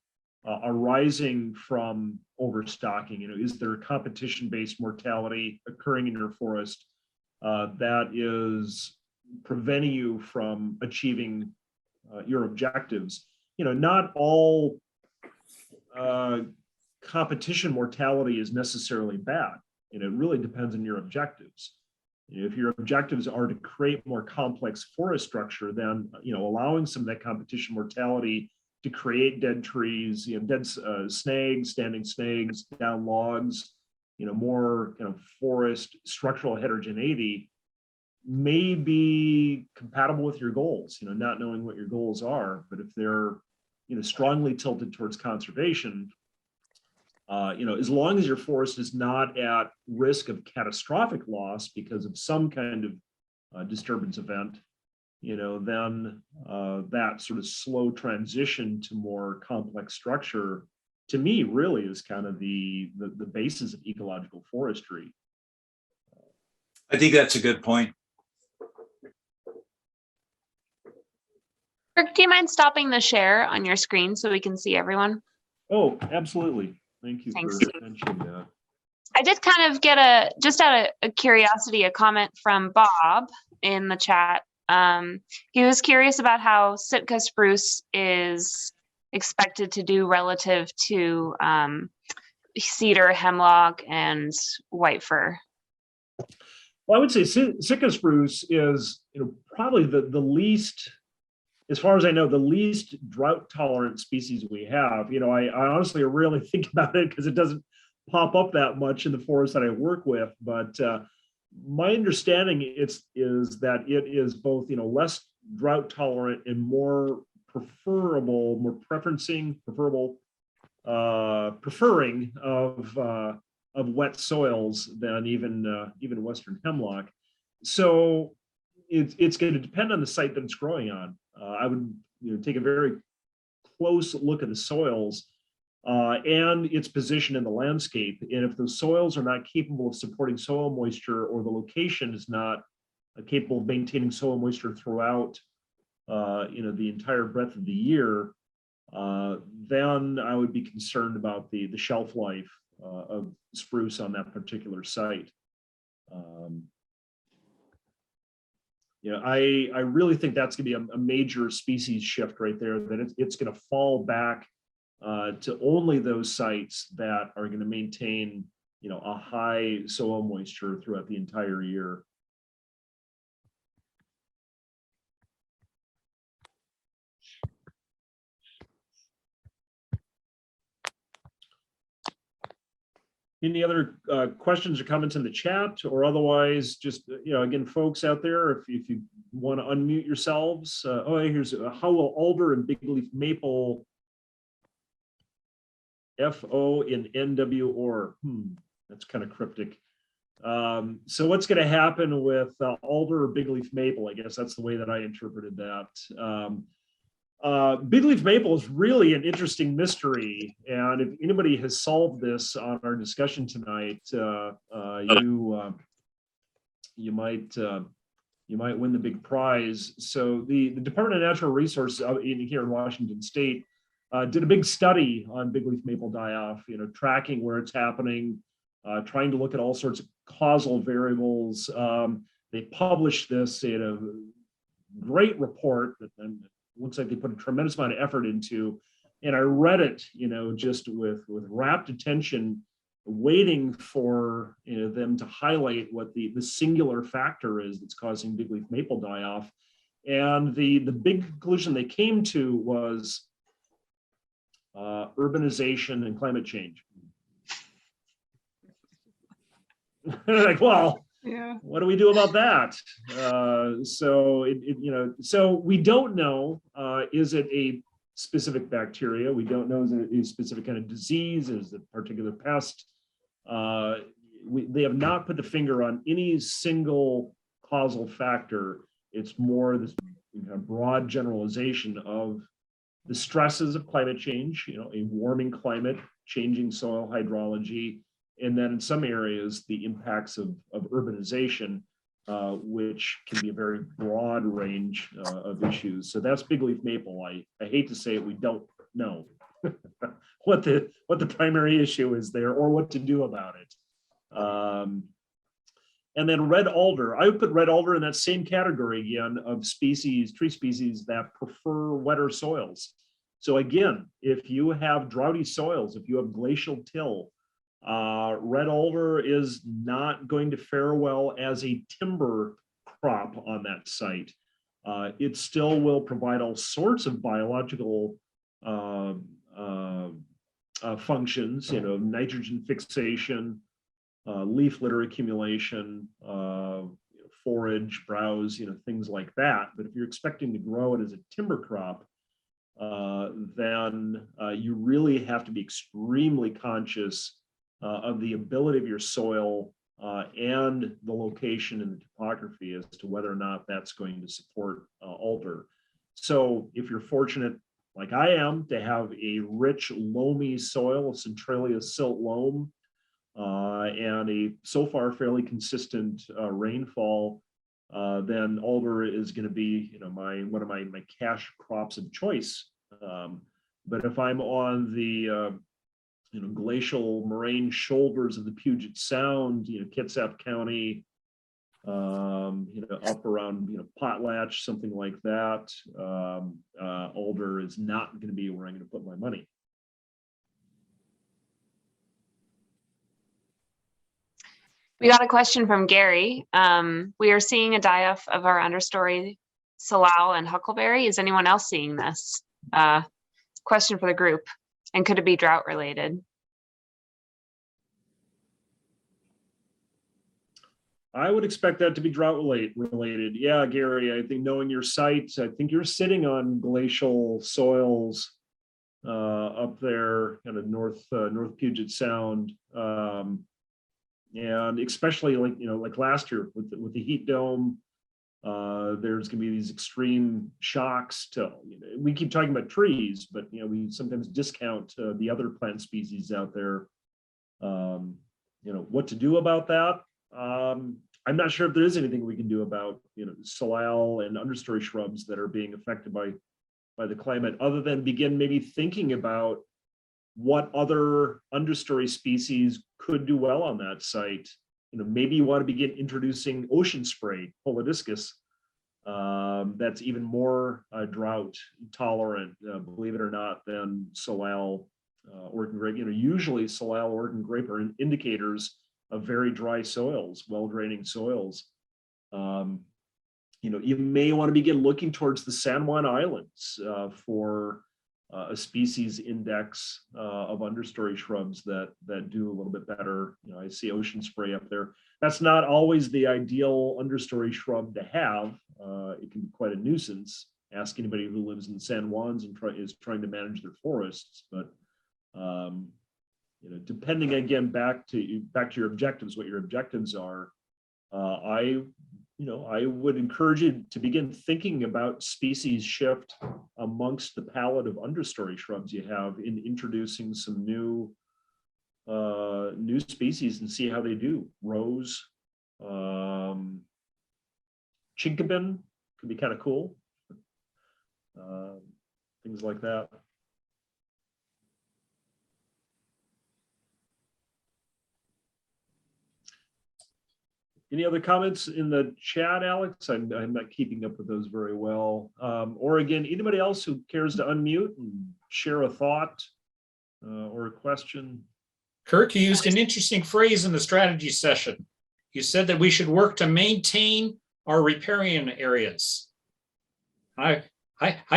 arising from overstocking? Is there competition-based mortality occurring in your forest that is preventing you from achieving your objectives? Not all competition mortality is necessarily bad. It really depends on your objectives. If your objectives are to create more complex forest structure, then allowing some of that competition mortality to create dead trees, dead snags, standing snags, down logs, more kind of forest structural heterogeneity may be compatible with your goals. Not knowing what your goals are, but if they're strongly tilted towards conservation, as long as your forest is not at risk of catastrophic loss because of some kind of disturbance event, then that sort of slow transition to more complex structure, to me, really is kind of the basis of ecological forestry. I think that's a good point. Kirk, do you mind stopping the share on your screen so we can see everyone? Oh, absolutely. Thank you. Thanks. For mentioning that. I did kind of get just out of curiosity, a comment from Bob in the chat. He was curious about how Sitka spruce is expected to do relative to cedar, hemlock, and white fir. Well, I would say Sitka spruce is, probably the least as far as I know, the least drought tolerant species we have. I honestly really think about it because it doesn't pop up that much in the forest that I work with. But my understanding is that it is both, less drought tolerant and more preferable, more preferable, preferring of wet soils than even Western hemlock. So it's going to depend on the site that it's growing on. I would take a very close look at the soils and its position in the landscape. And if the soils are not capable of supporting soil moisture, or the location is not capable of maintaining soil moisture throughout the entire breadth of the year, then I would be concerned about the shelf life of spruce on that particular site. I really think that's going to be a major species shift right there, that it's going to fall back to only those sites that are going to maintain, a high soil moisture throughout the entire year. Any other questions or comments in the chat, or otherwise, just, again, folks out there, if you want to unmute yourselves. Here's how will alder and big leaf maple FO in NW or? That's kind of cryptic. So what's going to happen with alder or big leaf maple? I guess that's the way that I interpreted that. Big leaf maple is really an interesting mystery, and if anybody has solved this on our discussion tonight, you might win the big prize. So the Department of Natural Resources here in Washington State did a big study on big leaf maple die-off, tracking where it's happening, trying to look at all sorts of causal variables. They published this in a great report that looks like they put a tremendous amount of effort into, and I read it, just with rapt attention, waiting for them to highlight what the singular factor is that's causing big leaf maple die-off. And the big conclusion they came to was urbanization and climate change. Like, well, yeah, what do we do about that? So we don't know, is it a specific bacteria? We don't know, is it a specific kind of disease? Is it a particular pest? They have not put the finger on any single causal factor. It's more this broad generalization of the stresses of climate change, a warming climate, changing soil hydrology, and then in some areas, the impacts of urbanization, which can be a very broad range of issues. So that's big leaf maple. I hate to say it, we don't know what the primary issue is there or what to do about it. And then red alder, I would put red alder in that same category again of tree species that prefer wetter soils. So again, if you have droughty soils, if you have glacial till, red alder is not going to fare well as a timber crop on that site. It still will provide all sorts of biological functions, nitrogen fixation, leaf litter accumulation, forage, browse, things like that. But if you're expecting to grow it as a timber crop, then you really have to be extremely conscious of the ability of your soil and the location and the topography as to whether or not that's going to support alder. So if you're fortunate, like I am, to have a rich, loamy soil, a Centralia silt loam, and a so far fairly consistent rainfall, then alder is going to be, one of my cash crops of choice. But if I'm on the glacial moraine shoulders of the Puget Sound, Kitsap County, up around Potlatch, something like that, alder is not going to be where I'm going to put my money. We got a question from Gary. We are seeing a die-off of our understory salal and huckleberry. Is anyone else seeing this? Question for the group. And could it be drought related? I would expect that to be drought related. Yeah, Gary, I think knowing your site, I think you're sitting on glacial soils up there, kind of North Puget Sound, and especially like last year with the heat dome, there's going to be these extreme shocks to. We keep talking about trees, but we sometimes discount the other plant species out there. What to do about that? I'm not sure if there is anything we can do about salal and understory shrubs that are being affected by the climate, other than begin maybe thinking about what other understory species could do well on that site. Maybe you want to begin introducing ocean spray, Polydiscus, that's even more drought tolerant, believe it or not, than salal, Oregon grape. Usually salal, Oregon grape are indicators of very dry soils, well-draining soils. You may want to begin looking towards the San Juan Islands for a species index of understory shrubs that do a little bit better. I see ocean spray up there. That's not always the ideal understory shrub to have. It can be quite a nuisance. Ask anybody who lives in San Juans and is trying to manage their forests, but depending again back to your objectives, what your objectives are, I would encourage you to begin thinking about species shift amongst the palette of understory shrubs you have in introducing some new species and see how they do. Rose, chinkabin could be kind of cool. Things like that. Any other comments in the chat, Alex? I'm not keeping up with those very well. Or again, anybody else who cares to unmute and share a thought or a question? Kirk, you used an interesting phrase in the strategy session. You said that we should work to maintain our riparian areas. I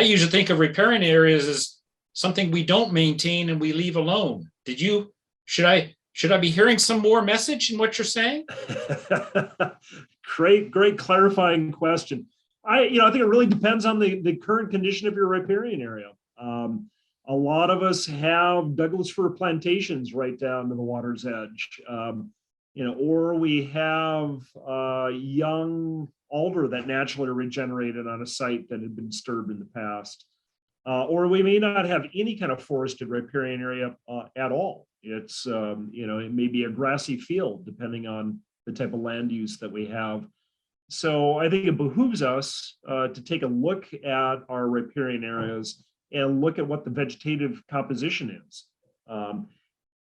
usually think of riparian areas as something we don't maintain and we leave alone. Should I be hearing some more message in what you're saying? Great clarifying question. I think it really depends on the current condition of your riparian area. A lot of us have Douglas fir plantations right down to the water's edge, or we have young alder that naturally regenerated on a site that had been disturbed in the past. Or we may not have any kind of forested riparian area at all. It's, it may be a grassy field depending on the type of land use that we have. So I think it behooves us to take a look at our riparian areas and look at what the vegetative composition is.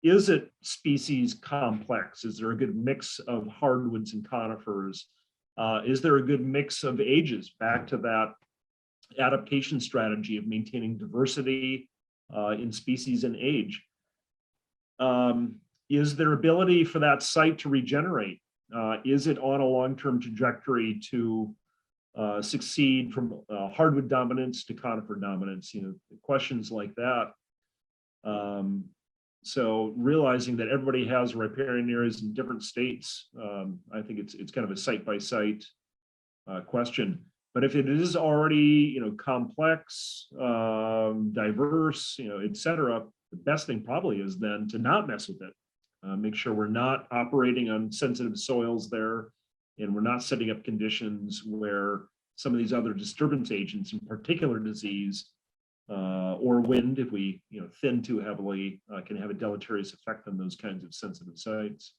Is it species complex? Is there a good mix of hardwoods and conifers? Is there a good mix of ages? Back to that adaptation strategy of maintaining diversity in species and age. Is there ability for that site to regenerate? Is it on a long-term trajectory to succeed from hardwood dominance to conifer dominance? Questions like that. So realizing that everybody has riparian areas in different states, I think it's kind of a site-by-site question. But if it is already, complex, diverse, et cetera, the best thing probably is then to not mess with it. Make sure we're not operating on sensitive soils there, and we're not setting up conditions where some of these other disturbance agents, in particular disease or wind, if we thin too heavily, can have a deleterious effect on those kinds of sensitive sites.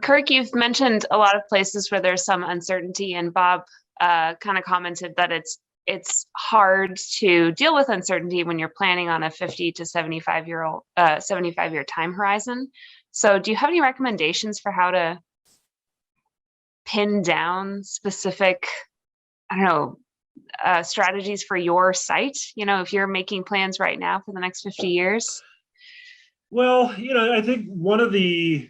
Kirk, you've mentioned a lot of places where there's some uncertainty, and Bob kind of commented that it's hard to deal with uncertainty when you're planning on a 50 to 75-year time horizon. So do you have any recommendations for how to pin down specific, strategies for your site? If you're making plans right now for the next 50 years? Well, I think one of the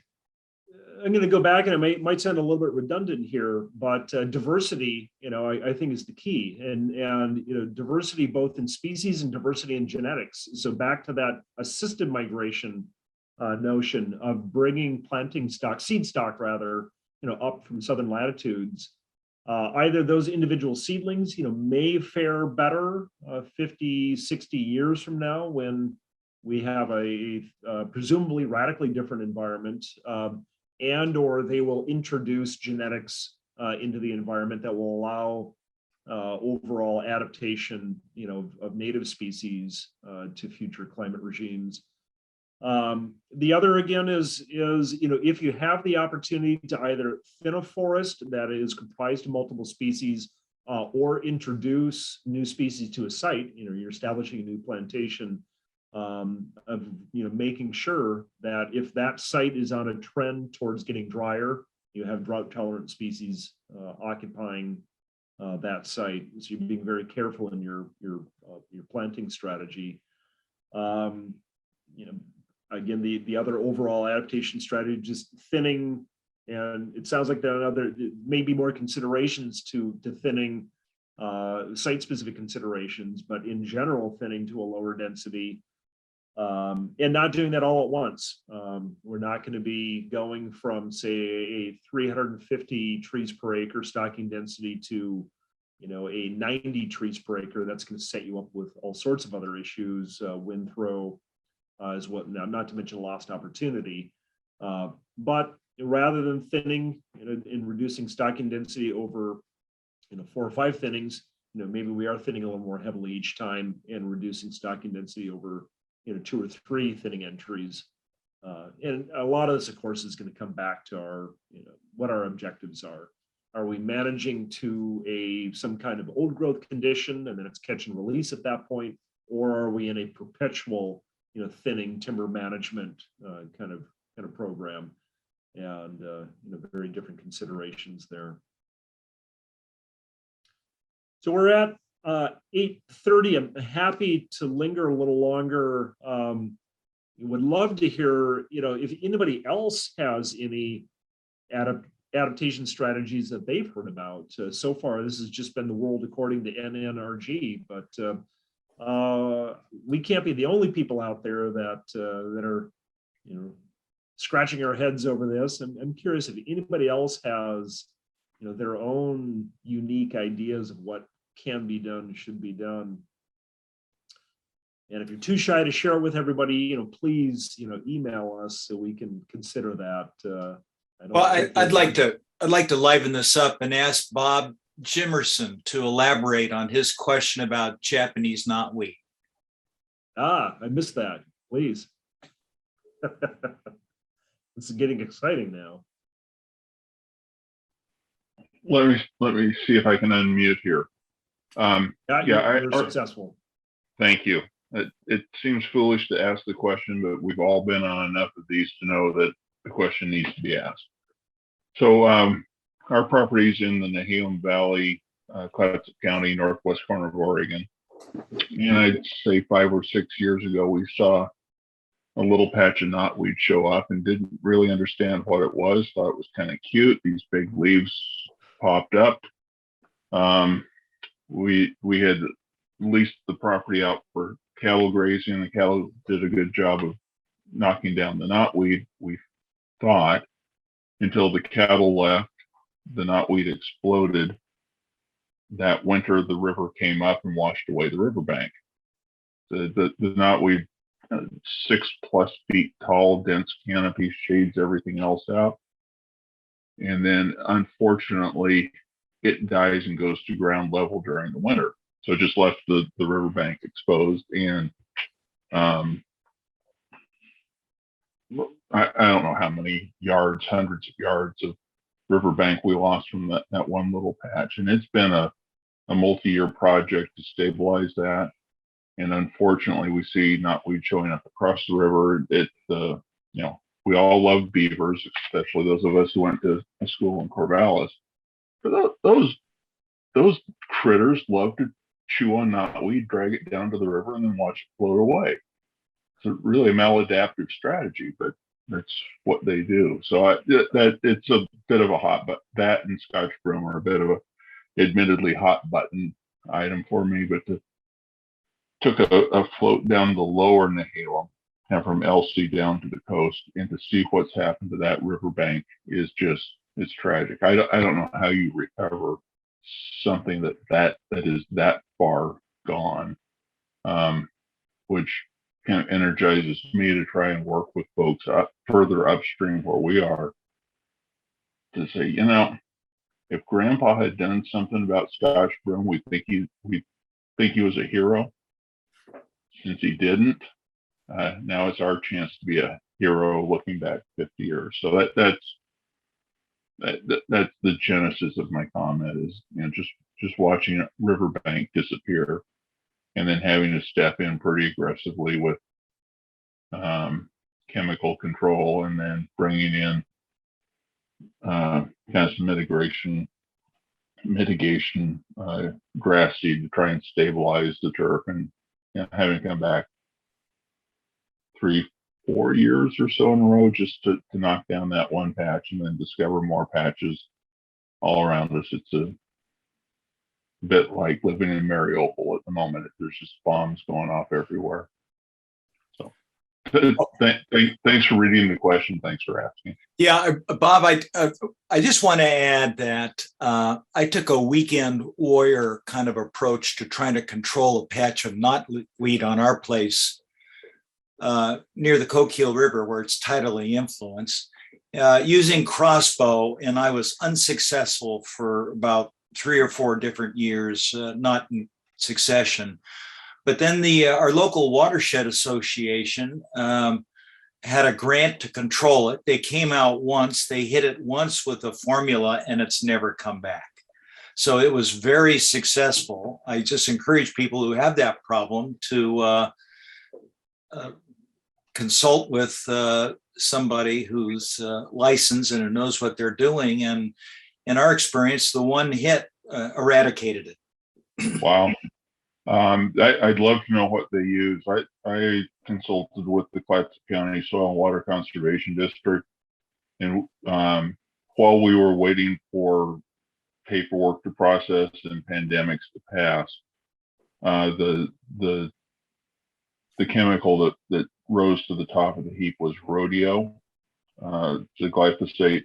I'm going to go back, and it might sound a little bit redundant here, but diversity, I think is the key, and diversity both in species and diversity in genetics. So back to that assisted migration notion of bringing seed stock rather, up from southern latitudes. Either those individual seedlings, may fare better 50, 60 years from now when we have a presumably radically different environment, and or they will introduce genetics into the environment that will allow overall adaptation, of native species to future climate regimes. The other again is if you have the opportunity to either thin a forest that is comprised of multiple species or introduce new species to a site, you're establishing a new plantation, of making sure that if that site is on a trend towards getting drier, you have drought tolerant species occupying that site. So you're being very careful in your planting strategy. Again, the other overall adaptation strategy, just thinning, and it sounds like there are other maybe more considerations to thinning, site-specific considerations, but in general, thinning to a lower density, and not doing that all at once. We're not going to be going from, say, a 350 trees per acre stocking density to, a 90 trees per acre. That's going to set you up with all sorts of other issues, wind throw, as well, not to mention lost opportunity. But rather than thinning, and reducing stocking density over, 4 or 5 thinnings, maybe we are thinning a little more heavily each time and reducing stocking density over, 2 or 3 thinning entries. And a lot of this, of course, is going to come back to our, what our objectives are. Are we managing to some kind of old growth condition and then it's catch and release at that point, or are we in a perpetual, thinning timber management kind of program? And very different considerations there. So we're at 8:30. I'm happy to linger a little longer. Would love to hear, if anybody else has any adaptation strategies that they've heard about. So far, this has just been the world according to NNRG, but we can't be the only people out there that are, scratching our heads over this. I'm curious if anybody else has, their own unique ideas of what can be done, should be done. And if you're too shy to share it with everybody, please, email us so we can consider that. I'd like to liven this up and ask Bob Jimerson to elaborate on his question about Japanese knotweed. I missed that. Please. This is getting exciting now. Let me see if I can unmute here. You're successful. Thank you. It seems foolish to ask the question, but we've all been on enough of these to know that the question needs to be asked. So our property's in the Nehalem Valley, Clatsop County, northwest corner of Oregon. And I'd say 5 or 6 years ago, we saw a little patch of knotweed show up and didn't really understand what it was. Thought it was kind of cute. These big leaves popped up. We had leased the property out for cattle grazing. The cattle did a good job of knocking down the knotweed, we thought, until the cattle left. The knotweed exploded. That winter, the river came up and washed away the riverbank. The knotweed, 6+ feet tall, dense canopy, shades everything else out. And then, unfortunately, it dies and goes to ground level during the winter. So it just left the riverbank exposed. And I don't know how many yards, hundreds of yards of riverbank we lost from that one little patch. And it's been a multi-year project to stabilize that. And unfortunately, we see knotweed showing up across the river. We all love beavers, especially those of us who went to school in Corvallis. But those critters love to chew on knotweed, drag it down to the river, and then watch it float away. It's really a maladaptive strategy, but that's what they do. So that it's a bit of a hot, but that and Scotch broom are a bit of a admittedly hot button item for me. But took a float down the lower Nehalem and from LC down to the coast, and to see what's happened to that riverbank is just, it's tragic. I don't know how you recover something that is that far gone, which kind of energizes me to try and work with folks further upstream where we are to say, you know, if Grandpa had done something about Scotch broom, we think he was a hero. Since he didn't, now it's our chance to be a hero looking back 50 years. So that's the genesis of my comment is, you know, just watching a riverbank disappear and then having to step in pretty aggressively with chemical control, and then bringing in kind of some mitigation grass seed to try and stabilize the turf, and you know, having come back 3-4 years or so in a row just to knock down that one patch and then discover more patches all around us. It's a bit like living in Mariupol at the moment. There's just bombs going off everywhere. So thanks for reading the question. Thanks for asking. Yeah, Bob, I just want to add that I took a weekend warrior kind of approach to trying to control a patch of knotweed on our place near the Coquille River, where it's tidally influenced, using crossbow, and I was unsuccessful for about 3 or 4 different years, not in succession. But then our local watershed association had a grant to control it. They came out once, they hit it once with a formula, and it's never come back. So it was very successful. I just encourage people who have that problem to consult with somebody who's licensed and who knows what they're doing. And in our experience, the one hit eradicated it. Wow. I'd love to know what they use. I consulted with the Clatsop County Soil and Water Conservation District, and while we were waiting for paperwork to process and pandemics to pass, the chemical that rose to the top of the heap was rodeo. It's a glyphosate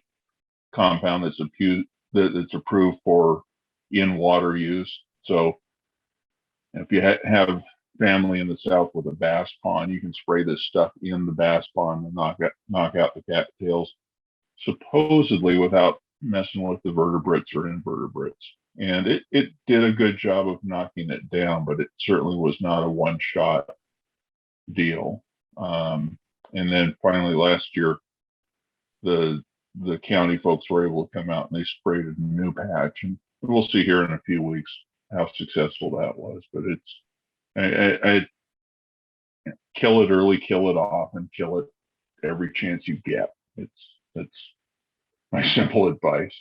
compound that's approved for in-water use. So if you have family in the South with a bass pond, you can spray this stuff in the bass pond and knock out the cattails, supposedly without messing with the vertebrates or invertebrates. And it did a good job of knocking it down, but it certainly was not a one-shot deal. And then finally last year, the county folks were able to come out and they sprayed a new patch, and we'll see here in a few weeks how successful that was. But I kill it early, kill it often, kill it every chance you get. That's my simple advice.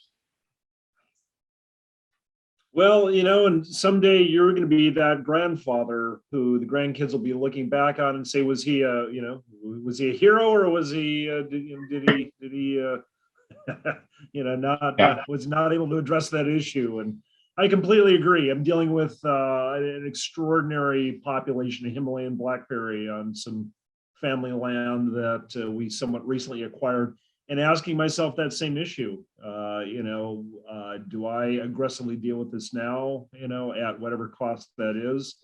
Well, you know, and someday you're going to be that grandfather who the grandkids will be looking back on and say, was he a hero, or was he, did he was not able to address that issue? And I completely agree. I'm dealing with an extraordinary population of Himalayan blackberry on some family land that we somewhat recently acquired, and asking myself that same issue. Do I aggressively deal with this now, at whatever cost that is,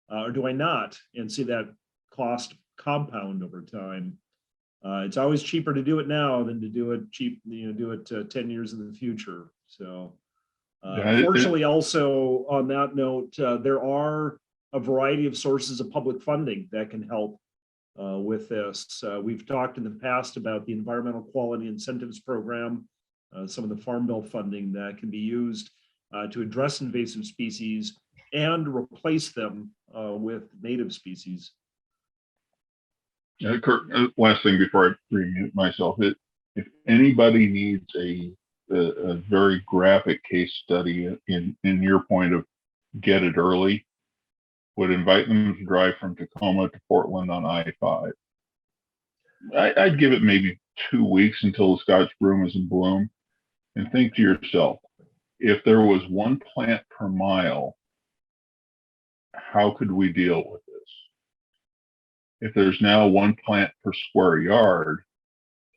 or do I not, and see that cost compound over time? It's always cheaper to do it now than to do it 10 years in the future. So fortunately, also on that note, there are a variety of sources of public funding that can help with this. We've talked in the past about the Environmental Quality Incentives Program, some of the Farm Bill funding that can be used to address invasive species and replace them with native species. Kirk, last thing before I remute myself, if anybody needs a very graphic case study in your point of get it early, would invite them to drive from Tacoma to Portland on I-5. I'd give it maybe 2 weeks until the Scotch broom is in bloom, and think to yourself, if there was one plant per mile, how could we deal with this? If there's now one plant per square yard,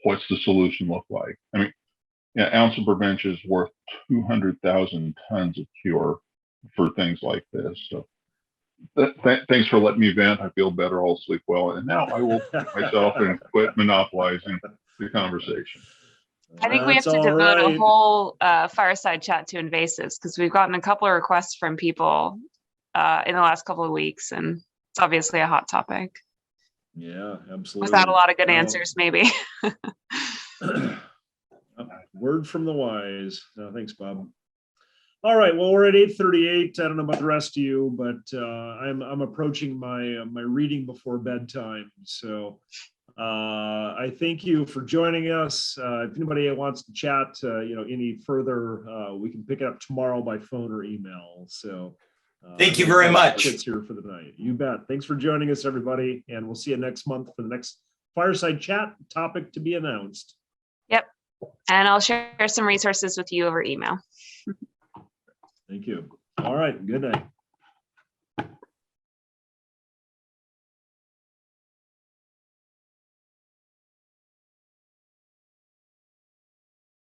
what's the solution look like? I mean, yeah, ounce of prevention is worth 200,000 tons of cure for things like this. So thanks for letting me vent. I feel better. I'll sleep well. And now I will put myself and quit monopolizing the conversation. I think we have That's to all devote a right. whole fireside chat to invasives because we've gotten a couple of requests from people in the last couple of weeks, and it's obviously a hot topic Yeah, absolutely. without a lot of good Well, answers, maybe. Word from the wise. No, thanks, Bob. All right, well, we're at 8:38. I don't know about the rest of you, but I'm approaching my reading before bedtime. So I thank you for joining us. If anybody wants to chat, any further, we can pick it up tomorrow by phone or email. So Thank you very much. It's here for the night. You bet. Thanks for joining us, everybody, and we'll see you next month for the next Fireside Chat topic to be announced. Yep. And I'll share some resources with you over email. Thank you. All right. Good night.